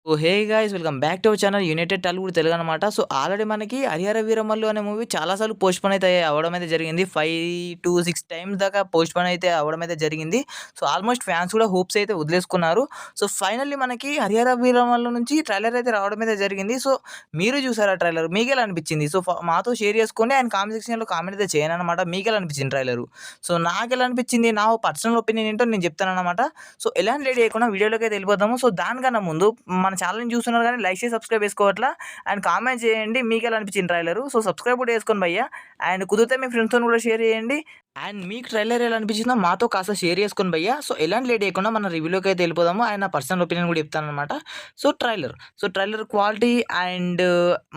So hey guys welcome back to our channel united Tollywood Telugu అనమాట. So already మనకి 'హరిహర వీరమల్లు' అనే movie చాలా సార్లు పోస్ట్‌పోన్ అయితే అవ్వడం అయితే జరిగింది. 5-6 టైమ్స్ దాకా పోస్ట్‌పోన్ అయితే అవ్వడం అయితే జరిగింది. సో ఆల్మోస్ట్ ఫ్యాన్స్ కూడా హోప్స్ అయితే వదిలేసుకున్నారు. సో ఫైనల్లీ మనకి 'హరిహర వీరమల్లు' నుంచి ట్రైలర్ అయితే రావడం అయితే జరిగింది. సో మీరు చూసారా ట్రైలర్? మీకెలా అనిపించింది? సో మాతో షేర్ చేసుకోండి అండ్ కామెంట్ సెక్షన్‌లో కామెంట్ అయితే చేయండనమాట. మీకెలా అనిపించింది ట్రైలరు? సో నాకెలా అనిపించింది? నా పర్సనల్ ఒపీనియన్ ఏంటో నేను చెప్తాననమాట. సో ఎలాంటి లేట్ చేయకుండా వీడియోలోకి అయితే వెళ్ళిపోదాము. సో దానికన్నా ముందు మన ఛానల్‌ని చూస్తున్నారు కానీ లైక్ చేసి సబ్స్క్రైబ్ చేసుకోవట్లా అండ్ కామెంట్ చేయండి మీకెలా అనిపించింది ట్రైలరు. సో సబ్స్క్రైబ్ కూడా చేసుకోండి భయ్యా అండ్ కుదిరితే మీ ఫ్రెండ్స్‌తోని కూడా షేర్ చేయండి. అండ్ మీకు ట్రైలర్ ఎలా అనిపించిందో మాతో కాస్త షేర్ చేసుకోండి భయ్యా. సో ఎలాంటి లేట్ చేయకుండా మన రివ్యూలోకి అయితే వెళ్ళిపోదాము. అండ్ నా పర్సనల్ ఒపీనియన్ కూడా చెప్తాననమాట. సో ట్రైలర్ క్వాలిటీ అండ్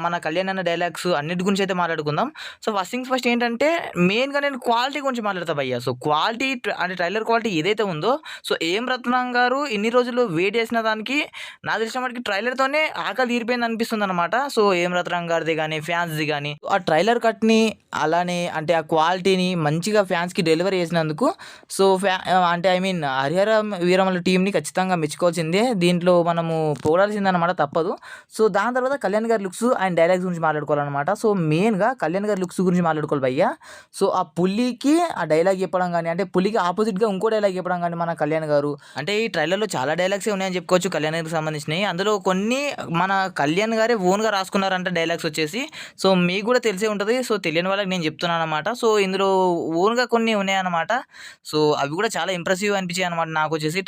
మన కళ్యాణ్ అన్న డైలాగ్స్ అన్నిటి గురించి అయితే మాట్లాడుకుందాం. సో ఫస్ట్ థింగ్స్ ఫస్ట్ ఏంటంటే మెయిన్‌గా నేను క్వాలిటీ గురించి మాట్లాడతా భయ్యా. సో క్వాలిటీ అంటే ట్రైలర్ క్వాలిటీ ఏదైతే ఉందో సో ఏం రత్నం గారు ఇన్ని రోజులు వెయిట్ చేసిన దానికి నాకు తెలిసిన మటికి ట్రైలర్‌తోనే ఆకలి తీరిపోయింది అనిపిస్తుందనమాట. సో ఏం రత్నం గారిది గాని, ఫ్యాన్స్‌ది గాని ఆ ట్రైలర్ కట్‌ని అలానే అంటే ఆ క్వాలిటీని మంచిగా ఫ్యాన్స్‌కి డెలివరీ చేసినందుకు సో అంటే ఐ మీన్ 'హరిహర వీరమల్లు' టీమ్‌ని ఖచ్చితంగా మెచ్చుకోవాల్సిందే. దీంట్లో మనము పొగడాల్సిందనమాట తప్పదు. సో దాని తర్వాత కళ్యాణ్ గారి లుక్స్ అండ్ డైలాగ్స్ గురించి మాట్లాడుకోవాలనమాట. సో మెయిన్‌గా కళ్యాణ్ గారి లుక్స్ గురించి మాట్లాడుకోవాలి భయ్యా. సో ఆ పులికి ఆ డైలాగ్ చెప్పడం గాని, అంటే పులికి ఆపోజిట్‌గా ఇంకో డైలాగ్ చెప్పడం గాని మన కళ్యాణ్ గారు. అంటే ఈ ట్రైలర్‌లో చాలా డైలాగ్సే ఉన్నాయని చెప్పుకోవచ్చు కళ్యాణ్ గారికి సంబంధించినయి. అందులో కొన్ని మన కళ్యాణ్ గారే ఓన్‌గా రాసుకున్నారంట డైలాగ్స్ వచ్చేసి. సో మీకు కూడా తెలిసే ఉంటది. సో తెలియని వాళ్ళకి నేను చెప్తున్నాననమాట. సో ఇందులో ఓన్‌గా కొన్ని ఉన్నాయన్నమాట. సో అవి కూడా చాలా ఇంప్రెసివ్‌గా అనిపించాయన్నమాట నాకొచ్చేసి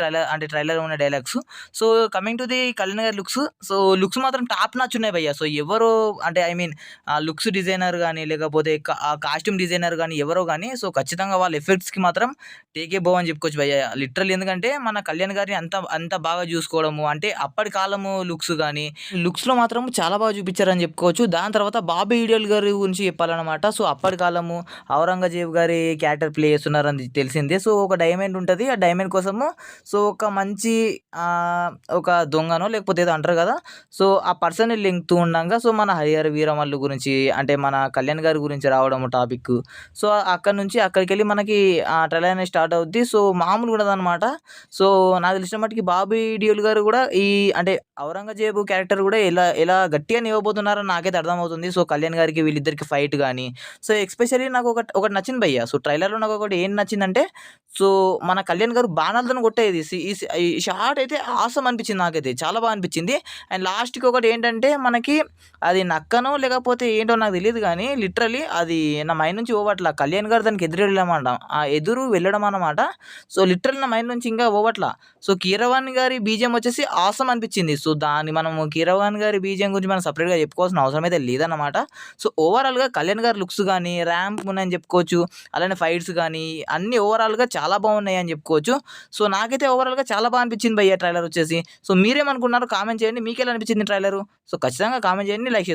ట్రైలర్‌లో ఉన్న dialogues. So coming to the Kalyan గారి లుక్స్. సో లుక్స్ మాత్రం టాప్ నాచ్ ఉన్నాయి భయ్యా. సో ఎవరు అంటే ఐ మీన్ ఆ లుక్స్ డిజైనర్ గాని, లేకపోతే ఆ కాస్ట్యూమ్ డిజైనర్ గాని ఎవరో గాని సో ఖచ్చితంగా వాళ్ళ ఎఫెక్ట్స్‌కి మాత్రం టేకే బౌ అని చెప్పుకోవచ్చు భయ్యా. లిటరల్లీ ఎందుకంటే మన కళ్యాణ్ గారిని అంత అంత బాగా చూసుకోవడము అంటే అప్పటి కాలము లుక్స్ గాని, లుక్స్‌లో మాత్రం చాలా బాగా చూపించారని చెప్పుకోవచ్చు. దాని తర్వాత బాబీ ఈడియల్ గారి గురించి చెప్పాలనమాట. సో అప్పటి కాలము ఔరంగజేబ్ గారి క్యారెక్టర్ ప్లే చేస్తున్నారని తెలిసిందే. సో ఒక డైమండ్ ఉంటది. ఆ డైమండ్ కోసము సో ఒక మంచి ఒక దొంగనో లేకపోతే ఏదో అంటారు కదా! సో ఆ పర్సన్‌ని లెంగుతూ ఉండంగా సో మన 'హరిహర వీరమల్లు' గురించి అంటే మన కళ్యాణ్ గారి గురించి రావడం టాపిక్కు. సో అక్కడి నుంచి అక్కడికెళ్ళి మనకి ట్రైలర్ అనేది స్టార్ట్ అవుద్ది. సో మామూలుగా ఉండదనమాట. సో నాకు తెలిసిన మటికి బాబీ డియోల్ గారు కూడా అంటే ఔరంగజేబు క్యారెక్టర్ కూడా ఎలా ఎలా గట్టిగా ఇవ్వబోతున్నారని నాకైతే అర్థమవుతుంది. సో కళ్యాణ్ గారికి వీళ్ళిద్దరికి ఫైట్ గాని, సో ఎస్పెషల్లీ నాకు ఒకటి నచ్చింది భయ్యా. సో ట్రైలర్‌లో నాకొకటి ఏం నచ్చిందంటే సో మన కళ్యాణ్ గారు బాణాలతోని కొట్టేది ఈ షాట్ అయితే ఆసమ్ అనిపించింది నాకైతే. చాలా బాగా అనిపించింది. అండ్ లాస్ట్‌కి ఒకటేంటంటే మనకి అది నక్కనో లేకపోతే ఏంటో నాకు తెలీదు గానీ లిటరల్లీ అది నా మైండ్ నుంచి పోవట్ల. కళ్యాణ్ గారు దానికి ఎదురు వెళ్ళడం అన్నమాట. సో లిటరల్లీ నా మైండ్ నుంచి ఇంకా పోవట్ల. సో కీరవాణి గారి బీజీఎం వచ్చేసి ఆసమ్ అనిపించింది. సో దాన్ని మనము కీరవాణి గారి బీజీఎం గురించి మనం సెపరేట్‌గా చెప్పుకోవాల్సిన అవసరం అయితే లేదన్నమాట. సో ఓవరాల్‌గా కళ్యాణ్ గారి లుక్స్ గాని, ర్యాంప్ ఉన్నాయని చెప్పుకోవచ్చు. అలానే ఫైట్స్ గాని అన్నీ ఓవరాల్‌గా చాలా బాగున్నాయని చెప్పుకోవచ్చు. సో నాకైతే ఓవరాల్‌గా చాలా బా అనిపించింది భయ్యా ట్రైలర్ వచ్చేసి. సో మీరేమనుకున్నారో కామెంట్ చేయండి. మీకెలా అనిపించింది ట్రైలరు? సో ఖచ్చితంగా కామెంట్ చేయండి. లైక్